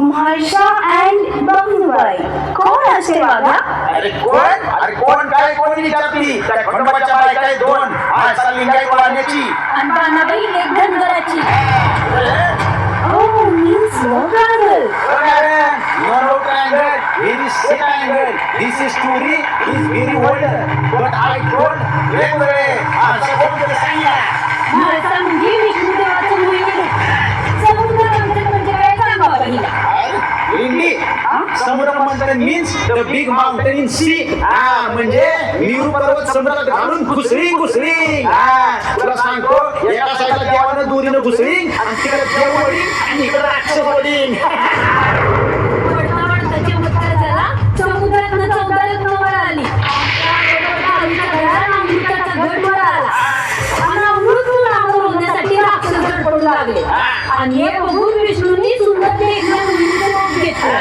म्हाळशा and बंगूबाई कोण असे वाघा? कोण काय कोण विचारली त्या खंडोबाच्या बाय काय दोन आशा लिंगायत वाढण्याची आणि बाणाबाई एक धनगराची. Oh, means no triangle. No triangle, here is triangle. This is story is very old, but I told वेगवेगळे असं कोण तुला सांगितलं? म्हाळशा म्हणजे विष्णुदेवाचं मूळ समुद्र मंथन म्हणजे काय सांगा पहिला. इंडी Samudra Manthan means the big mountain in sea. म्हणजे मेरू पर्वत समुद्रात घालून घुसळी. तुला सांगतो एका साईडला देवानं दोरीनं घुसळी आणि तिकडे देव वडील आणि इकडे राक्षस वडील. वाढता चमत्कार झाला. समुद्रातनं 14 रत्न वर आली. त्याबरोबर घरात अमृताचा घट वर आला. आणि अमृत नामोर होण्यासाठी राक्षस धडपडू लागले. आणि हे बघून विष्णूंनी सुंदर लेखना मुलीचं रूप घेतलं.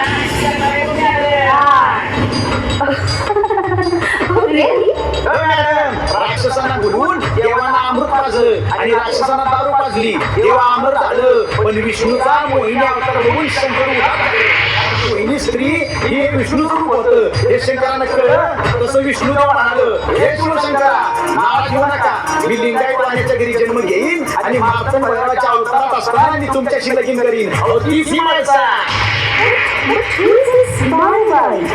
राक्षसांना बोलवून देवांना अमृत पाजलं आणि राक्षसांना दारू पाजली. देवा अमृत झालं पण विष्णूचा मोहिनी अवतार बघून शंकर मोहिनी स्त्री ही विष्णूचं रूप होतं हे शंकरानं कळलं. तसं विष्णूदेव म्हणालं हे शिवशंकरा नाराज होऊ नका. मी लिंगायत वाण्याच्या घरी जन्म घेईन आणि मार्तंड भैरवाच्या अवतारात असताना मी तुमच्याशी लगीन करीन. तीच ही माणसा.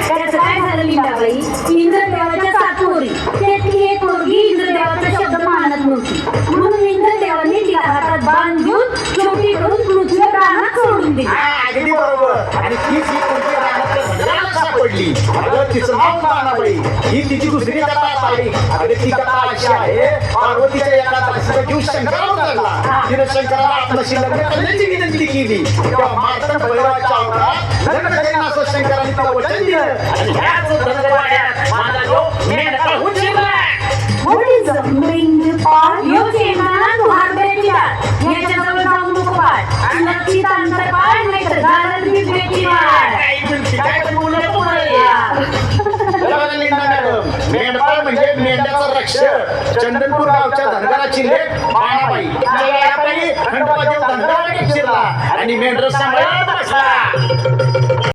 त्याचं काय झालं लीलाबाई? इंद्रदेवाच्या 7 पोरी त्यातली एक पोरगी इंद्रदेवाचा शब्द मानत नव्हती. म्हणून इंद्रदेवाने तिला हातात बाण देऊन छोटी करून पृथ्वी रानात सोडून दिली. अगदी बरोबर. आणि तीच ही कोणती रानातल्या झाडाला सापडली. अगं तिचं नाव बाणाबाई. ही तिची दुसरी कथा आहे. अगं ती कथा अशी आहे पार्वतीच्या एका दासीचा जीव शंकरावर लागला. तिने शंकराला आपल्याशी लग्न करण्याची विनंती केली. तेव्हा मार्तंड भैरवाच्या अवतारात लग्न करेन असं शंकराने तिला वचन दिलं. आणि ह्याच धनगरवाड्यात माझा जो मेंढका उचलला. What is the main part? यो चेंगराला तू हरभऱ्याची डाळ. याच्याजवळ जाऊ नको पाड. सुरक्षित अंतर पाड नाहीतर घालत मी बेटी वाढ. काय पण बोलू नको मेंढपाळ म्हणजे मेंढ्याचा रक्षक. चंदनपूर गावच्या धनगराची लेक बाणाबाई. खंडोबा देव धनगराने शिरला आणि मेंढर सांभाळायला बसला.